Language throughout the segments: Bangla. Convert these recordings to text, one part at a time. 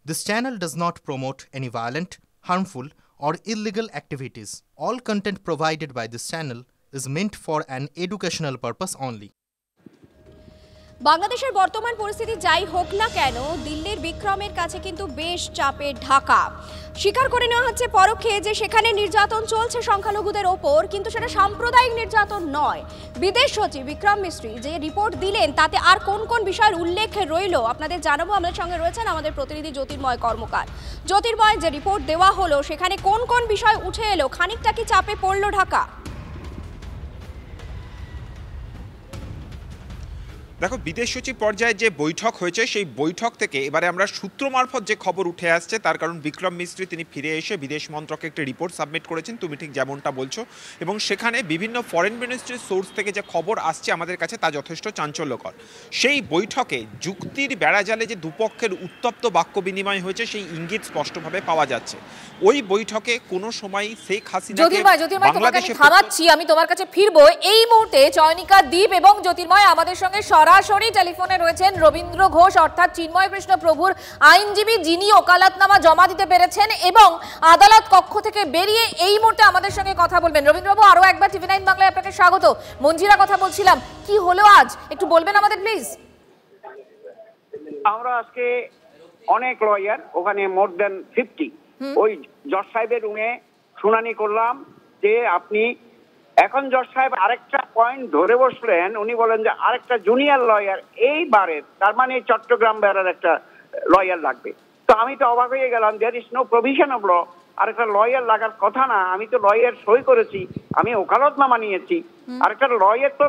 This channel does not promote any violent, harmful, or illegal activities. All content provided by this channel is meant for an educational purpose only. বাংলাদেশের বর্তমান পরিস্থিতি যাই হোক না কেন, দিল্লির বিক্রমের কাছে কিন্তু বেশ চাপে ঢাকা। স্বীকার করে নেওয়া হচ্ছে পরোক্ষে যে সেখানে নির্যাতন চলছে সংখ্যালঘুদের ওপর, কিন্তু সেটা সাম্প্রদায়িক নির্যাতন নয়। বিদেশ সচিব বিক্রম মিস্ত্রি যে রিপোর্ট দিলেন তাতে আর কোন কোন বিষয়ের উল্লেখ রইল আপনাদের জানাবো। আমাদের সঙ্গে রয়েছেন আমাদের প্রতিনিধি জ্যোতির্ময় কর্মকার। জ্যোতির্ময়, যে রিপোর্ট দেওয়া হলো সেখানে কোন কোন বিষয় উঠে এলো, খানিকটা কি চাপে পড়লো ঢাকা? দেখো, বিদেশ সচিব পর্যায়ে যে বৈঠক হয়েছে সেই বৈঠক থেকে এবারে আমরা সূত্র মারফত যে খবর উঠে আসছে, তার কারণ বিক্রম মিস্ত্রি তিনি ফিরে এসে বিদেশ মন্ত্রকে একটি রিপোর্ট সাবমিট করেছেন, তুমি ঠিক যেমনটা বলছো, এবং সেখানে বিভিন্ন ফরেন মিনিস্ট্রির সোর্স থেকে যে খবর আসছে আমাদের কাছে তা যথেষ্ট চাঞ্চল্যকর। সেই বৈঠকে যুক্তির বেড়াজালে যে দুপক্ষের উত্তপ্ত বাক্য বিনিময় হয়েছে সেই ইঙ্গিত স্পষ্টভাবে পাওয়া যাচ্ছে। ওই বৈঠকে কোনো সময় শেখ হাসিনাকে বাংলাদেশে থামাচ্ছি, আমি তোমার কাছে ফিরবো। এই মুহূর্তে চয়নিকা দ্বীপ এবং জ্যোতির্ময় আমাদের সঙ্গে সরাসরি টেলিফোনে রয়েছেন রবীন্দ্র ঘোষ অর্থাৎ চিন্ময় কৃষ্ণ প্রভুর আইনজীবী, যিনি ওকালতনামা জমা দিতে পেরেছেন এবং আদালত কক্ষ থেকে বেরিয়ে এই মুহূর্তে আমাদের সঙ্গে কথা বলবেন। রবীন্দ্রবাবু, আরো একবার টিভি9 বাংলায় আপনাকে স্বাগত। মঞ্জিরা কথা বলছিলাম, কি হলো আজ একটু বলবেন আমাদের প্লিজ। আমরা আজকে অনেক লয়ার, ওখানে মোর দেন 50, ওই জজ সাহেবের রুমে শুনানি করলাম যে আপনি এখন জজ সাহেব আরেকটা পয়েন্ট ধরে বসলেন। উনি বলেন যে আরেকটা জুনিয়র লয়ার এইবারের, তার মানে চট্টগ্রাম বেড়ার একটা লয়ার লাগবে। তো আমি তো অবাক হয়ে গেলাম, there is no provision of law, আরেকটা লয়ার লাগার কথা না। আমি তো লয়ার সই করেছি, আমি ওকালতনামা নিয়েছি, আরেকটা লয়ার তো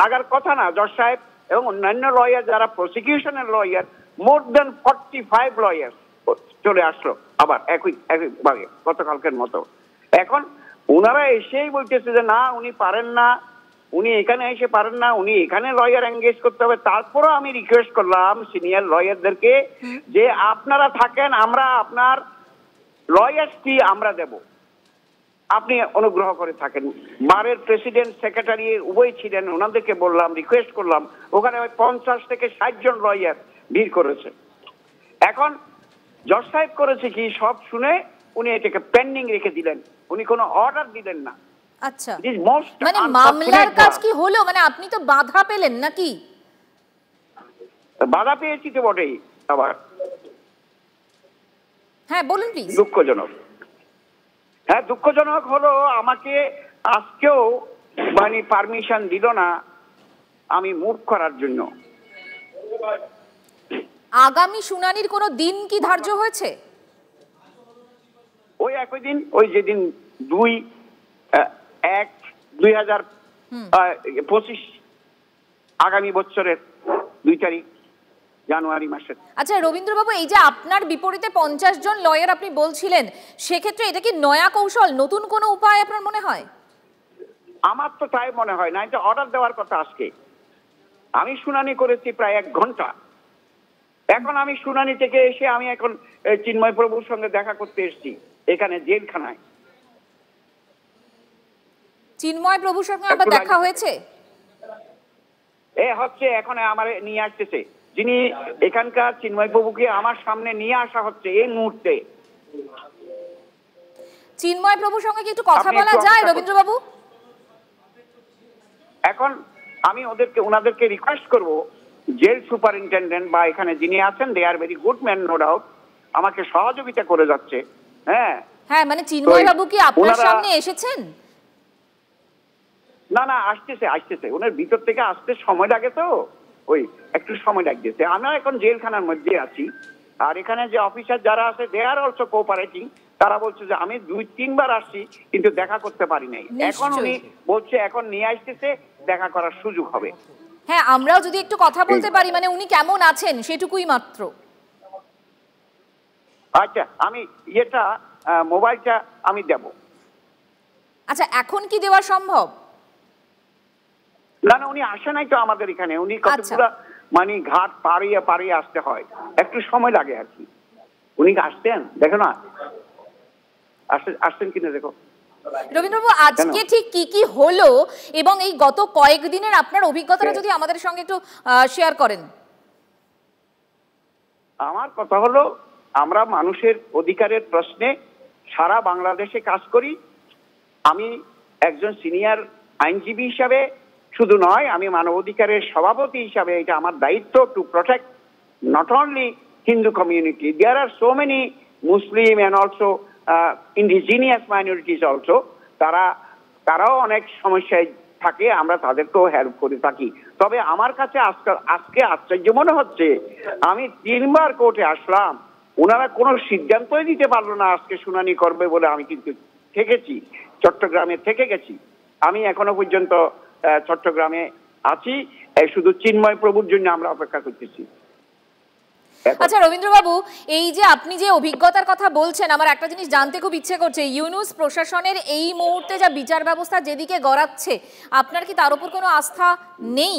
লাগার কথা না। জজ সাহেব এবং অন্যান্য লয়ার যারা প্রসিকিউশনের লয়ার, মোর দেন 45 লয়ার চলে আসলো আবার একইভাবে গতকালকের মতো। এখন ওনারা এসেই বলতেছে যে না, উনি পারেন না, উনি এখানে এসে পারেন না, উনি এখানে লয়ার এঙ্গেজ করতে হবে। তারপরও আমি রিকোয়েস্ট করলাম সিনিয়র লয়ারদেরকে যে আপনারা থাকেন, আমরা আপনার লয়ার্স ফি আমরা দেব, আপনি অনুগ্রহ করে থাকেন। বারের প্রেসিডেন্ট সেক্রেটারি উভয় ছিলেন, ওনাদেরকে বললাম, রিকোয়েস্ট করলাম। ওখানে 50 থেকে 60 জন লয়ার ভিড় করেছে। এখন জজ সাহেব করেছে কি, সব শুনে উনি এটাকে পেন্ডিং রেখে দিলেন, উনি কোনো অর্ডার দিলেন না। আচ্ছা, মানে মামলার কাজ কি হলো? মানে আপনি তো বাধা পেলেন নাকি? বাধা পেয়েছি তো বটেই। আবার হ্যাঁ বলুন প্লিজ। দুঃখজনক, হ্যাঁ দুঃখজনক হলো, আমাকে আজকেও মানে পারমিশন দিল না আমি মুভ করার জন্য। আগামী শুনানির কোনো দিন কি ধার্য হয়েছে? ওই একই দিন, ওই যেদিন 2/1/2025, আগামী বছরের 2 তারিখ জানুয়ারি মাসের। আচ্ছা রবীন্দ্রবাবু, এই যে আপনার বিপরীতে 50 জন লয়ার আপনি বলছিলেন, সেক্ষেত্রে এটা কি নয়া কৌশল, নতুন কোনো উপায় আপনার মনে হয়? আমার তো তাই মনে হয় না। এটা অর্ডার দেওয়ার কথা আজকে। আমি শুনানি করেছি প্রায় 1 ঘন্টা। এখন আমি শুনানি থেকে এসে আমি এখন চিন্ময় প্রভুর সঙ্গে দেখা করতে এসেছি এখানে জেলখানায়। চিন্ময় প্রভুর সঙ্গে আবার দেখা হয়েছে? হচ্ছে, এখন আমার নিয়ে আসতেছে যিনি এখানকার চিন্ময় প্রভুকে আমার সামনে নিয়ে আসা হচ্ছে এই মুহূর্তে। চিন্ময় প্রভুর সঙ্গে কি একটু কথা বলা যায় রবীন্দ্রবাবু? এখন আমি ওনাদেরকে রিকোয়েস্ট করব, জেল সুপারিনটেন্ডেন্ট বা এখানে যিনি আছেন, they are very good man, no doubt, আমাকে সহযোগিতা করে যাচ্ছে। হ্যাঁ হ্যাঁ, মানে চিন্ময় বাবু কি আপনার সামনে এসেছেন? না না, আসতেছে ওনার ভিতর থেকে আসতে সময় লাগে, তো ওই একটু সময় লাগতেছে। আমরা এখন জেলখানার মধ্যে আছি, আর এখানে যে অফিসার যারা আছে দে আর অলসো কোঅপারেটিং। তারা বলছে যে আমি 2-3 বার আসছি কিন্তু দেখা করতে পারি নাই। এখন উনি বলছে এখন নিয়ে আসতেছে, দেখা করার সুযোগ হবে। হ্যাঁ, আমরাও যদি একটু কথা বলতে পারি, মানে উনি কেমন আছেন সেটুকুই মাত্র। আচ্ছা, আমি এটা মোবাইলটা আমি দেব। আচ্ছা, এখন কি দেওয়া সম্ভব? না না, উনি আসে নাই তো আমাদের এখানে। উনি কতগুলা মানে ঘাট পাড়িয়ে আসতে হয়, একটু সময় লাগে আর কি। উনি আসতেন, দেখো না আসতেন কিনা দেখো। রবীন্দ্রবাবু, আজকে ঠিক কি কি হলো এবং এই গত কয়েকদিনের আপনার অভিজ্ঞতাটা যদি আমাদের সঙ্গে একটু শেয়ার করেন। আমার কথা হলো আমরা মানুষের অধিকারের প্রশ্নে সারা বাংলাদেশে কাজ করি। আমি একজন সিনিয়র আইনজীবী হিসাবে শুধু নয়, আমি মানবাধিকারের সভাপতি হিসাবে এটা আমার দায়িত্ব to protect not only Hindu community, there are so many Muslim and also indigenous minorities also. তারাও অনেক সমস্যায় থাকে, আমরা তাদেরকেও হেল্প করে থাকি। তবে আমার কাছে আজকে আশ্চর্য মনে হচ্ছে, আমি 3 বার কোর্টে আসলাম, ওনারা কোনো সিদ্ধান্তই দিতে পারলো না আজকে শুনানি করবে বলে। আমি কিন্তু থেকেছি চট্টগ্রামে, থেকে গেছি। আমি এখনো পর্যন্ত চট্টগ্রামে আছি, শুধু চিন্ময় প্রভুর জন্য আমরা অপেক্ষা করতেছি। আচ্ছা রবীন্দ্রবাবু, এই যে আপনি যে অভিজ্ঞতার কথা বলছেন, আমার একটা জিনিস জানতে খুব ইচ্ছে করছে, ইউনূস প্রশাসনের এই মুহূর্তে যা বিচার ব্যবস্থা যেদিকে গড়াচ্ছে, আপনার কি তার উপর কোনো আস্থা নেই?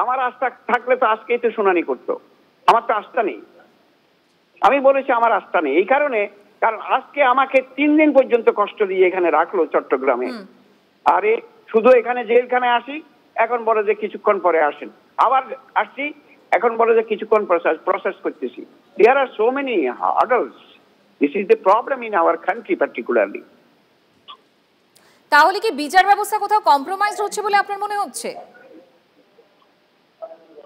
আমার আস্থা থাকলে তো আজকেই তো শুনানি করতো। আমার তো আস্থা নেই, আমি বলেছি আমার আস্থা নেই এই কারণে, কারণ আজকে আমাকে 3 দিন পর্যন্ত কষ্ট দিয়ে এখানে রাখলো চট্টগ্রামে। আরে শুধু এখানে জেলখানায় আসি, এখন বলে যে কিছুক্ষণ পরে আসেন, আবার আসছি, এখন বলে যে কিছুক্ষণ প্রসেস করতেছি। There are so many hurdles, this is the problem in our country particularly. তাহলে কি বিচার ব্যবস্থা কোথাও কম্প্রোমাইজ হচ্ছে বলে আপনার মনে হচ্ছে?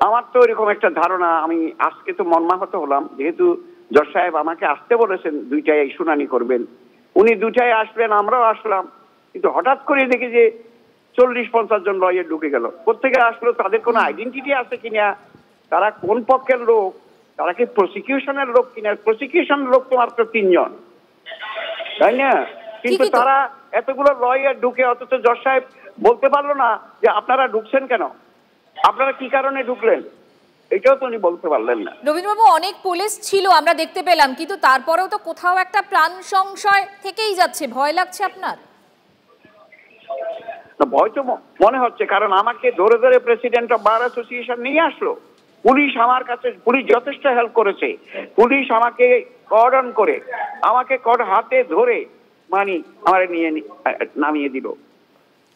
আমার তো এরকম একটা ধারণা। আমি আজকে তো মর্মাহত হলাম, যেহেতু জজ সাহেব আমাকে আসতে বলেছেন 2টায় শুনানি করবেন, উনি 2টায় আসবেন, আমরাও আসলাম, কিন্তু হঠাৎ করে দেখি যে 40-50 জন লয়ার ঢুকে গেল। কোথেকে আসলো, তাদের কোনো আইডেন্টিটি আছে কিনা, তারা কোন পক্ষের লোক, তারা কি প্রসিকিউশনের লোক কিনা? প্রসিকিউশনের লোক তো মাত্র 3 জন, তাই না? কিন্তু তারা এতগুলো লয়ার ঢুকে, অথচ জজ সাহেব বলতে পারলো না যে আপনারা ঢুকছেন কেন, আপনারা কি কারণে ঢুকলেন, এটাও তো উনি বলতে পারলেন না। রবীন্দ্রবাবু, অনেক পুলিশ ছিল আমরা দেখতে পেলাম, কিন্তু তারপরেও তো কোথাও একটা প্রাণ সংশয় থেকেই যাচ্ছে। ভয় লাগছে আপনার? ভয় তো মনে হচ্ছে, কারণ আমাকে ধরে ধরে প্রেসিডেন্ট অফ বার অ্যাসোসিয়েশন নিয়ে আসলো। পুলিশ আমার কাছে, পুলিশ যথেষ্ট হেল্প করেছে। পুলিশ আমাকে কর্ডন করে, আমাকে হাতে ধরে আমার নামিয়ে দিল।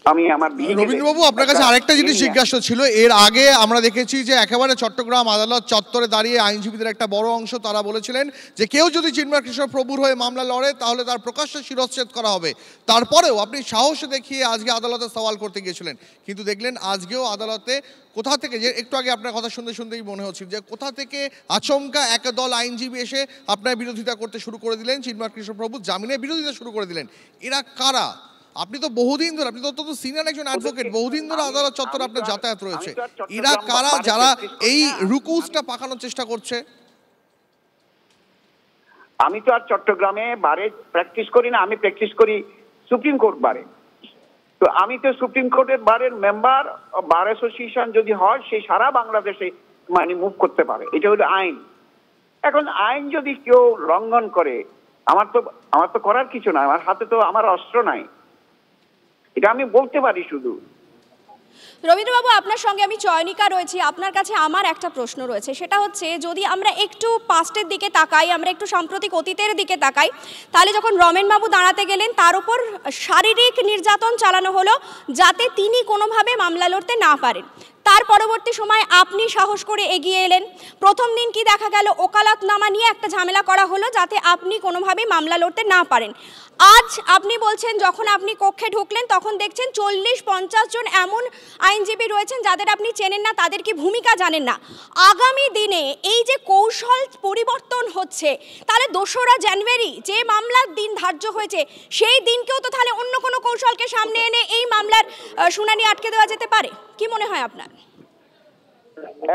রবীন্দ্রবাবু, আপনার কাছে আরেকটা জিনিস জিজ্ঞাসা ছিল। এর আগে আমরা দেখেছি যে একেবারে চট্টগ্রাম আদালত চত্বরে দাঁড়িয়ে আইনজীবীদের একটা বড় অংশ তারা বলেছিলেন যে কেউ যদি চিন্ময় কৃষ্ণ প্রভুর হয়ে মামলা লড়ে তাহলে তার প্রকাশ্যে শিরচ্ছেদ করা হবে। তারপরেও আপনি সাহস দেখিয়ে আজকে আদালতে সওয়াল করতে গিয়েছিলেন, কিন্তু দেখলেন আজকেও আদালতে কোথা থেকে, যে একটু আগে আপনার কথা শুনতে শুনতেই মনে হচ্ছিল যে কোথা থেকে আচমকা একদল আইনজীবী এসে আপনার বিরোধিতা করতে শুরু করে দিলেন, চিন্ময় কৃষ্ণ প্রভু জামিনের বিরোধিতা শুরু করে দিলেন। এরা কারা? আপনি তো বহুদিন ধরে, আপনি তো অত্যন্ত সিনিয়র একজন অ্যাডভোকেট, বহুদিন ধরে আদালত চত্বরে আপনার যাতায়াত রয়েছে। এরা কারা যারা এই রুকুসটা পাকানোর চেষ্টা করছে? আমি তো আর চট্টগ্রামে বারে প্র্যাকটিস করি না, আমি প্র্যাকটিস করি সুপ্রিম কোর্ট বারে। তো আমি তো সুপ্রিম কোর্টের বারের মেম্বার, বার অ্যাসোসিয়েশন যদি হয় সে সারা বাংলাদেশে মুভ করতে পারে, এটা হলো আইন। এখন আইন যদি কেউ লঙ্ঘন করে, আমার তো করার কিছু নাই, আমার হাতে তো আমার অস্ত্র নাই, এটা আমি বলতে পারি শুধু। রবীন্দ্রবাবু, আপনার সঙ্গে আমি চয়নিকা রয়েছি। আপনার কাছে আমার একটা প্রশ্ন রয়েছে, সেটা হচ্ছে যদি আমরা একটু পাস্টের দিকে তাকাই, আমরা একটু সাম্প্রতিক অতীতের দিকে তাকাই, তাহলে যখন রমেনবাবু দাঁড়াতে গেলেন তার উপর শারীরিক নির্যাতন চালানো হলো যাতে তিনি কোনোভাবে মামলা লড়তে না পারেন। তার পরবর্তী সময় আপনি সাহস করে এগিয়ে এলেন। প্রথম দিন কি দেখা গেল, ওকালতনামা নিয়ে একটা ঝামেলা করা হলো যাতে আপনি কোনোভাবেই মামলা লড়তে না পারেন। আজ আপনি বলছেন যখন আপনি কক্ষে ঢুকলেন তখন দেখছেন 40-50 জন এমন আইনজীবী রয়েছেন যাদের আপনি চেনেন না, তাদের কি ভূমিকা জানেন না। আগামী দিনে এই যে কৌশল পরিবর্তন হচ্ছে, তাহলে 2রা জানুয়ারি যে মামলার দিন ধার্য হয়েছে সেই দিনকেও তো তাহলে অন্য কোনো কৌশলকে সামনে এনে এই মামলার শুনানি আটকে দেওয়া যেতে পারে। কি মনে হয় আপনার?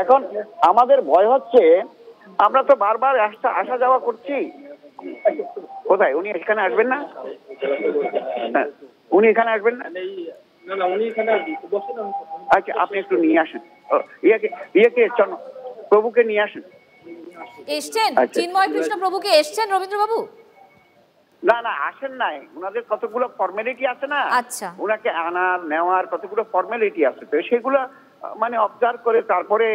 এখন আমাদের ভয় হচ্ছে, আমরা তো বারবার আসা যাওয়া করছি। কোথায় উনি এখানে আসবেন না? উনি এখানে আসবেন না? আচ্ছা, আপনি একটু নিয়ে আসেন ইয়েকে প্রভুকে নিয়ে আসেন। এসছেন চিন্ময় কৃষ্ণ প্রভুকে? এসছেন রবীন্দ্রবাবু? না না, আসেন নাই, ওনাদের কতগুলো ফর্মালিটি আছে না। আচ্ছা, ওনাকে আনার নেওয়ার কতগুলো ফর্মালিটি আছে, তো সেগুলো অবজার্ভ করে তারপরে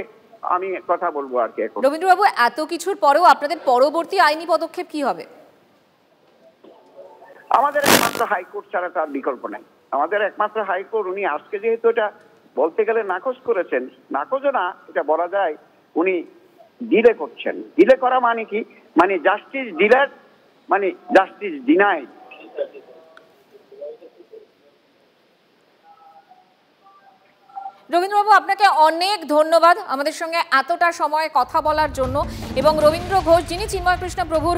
আমি কথা বলবো আর কি। এখন রবীন্দ্রবাবু, এত কিছুর পরেও আপনাদের পরবর্তী আইনি পদক্ষেপ কি হবে? আমাদের একমাত্র হাইকোর্ট ছাড়া তার বিকল্প নাই। আমাদের একমাত্র হাইকোর্ট, উনি আজকে যেহেতু এটা বলতে গেলে নাকচ করেছেন, নাকচও না এটা বলা যায়, উনি ডিলে করছেন। ডিলে করা মানে কি? মানে জাস্টিস ডিলার, মানে জাস্টিস ডিনাইড। রবীন্দ্রবাবু, আপনাকে অনেক ধন্যবাদ আমাদের সঙ্গে এতটা সময় কথা বলার জন্য। এবং রবীন্দ্র ঘোষ, যিনি চিন্ময়কৃষ্ণ প্রভুর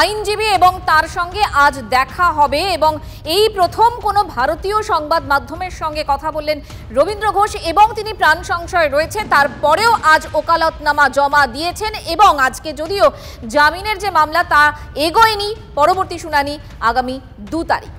আইনজীবী, এবং তার সঙ্গে আজ দেখা হবে এবং এই প্রথম কোনো ভারতীয় সংবাদ মাধ্যমের সঙ্গে কথা বললেন রবীন্দ্র ঘোষ, এবং তিনি প্রাণ সংশয়ে রয়েছে, তারপরেও আজ ওকালতনামা জমা দিয়েছেন এবং আজকে যদিও জামিনের যে মামলা তা এগোয়নি, পরবর্তী শুনানি আগামী 2 তারিখ।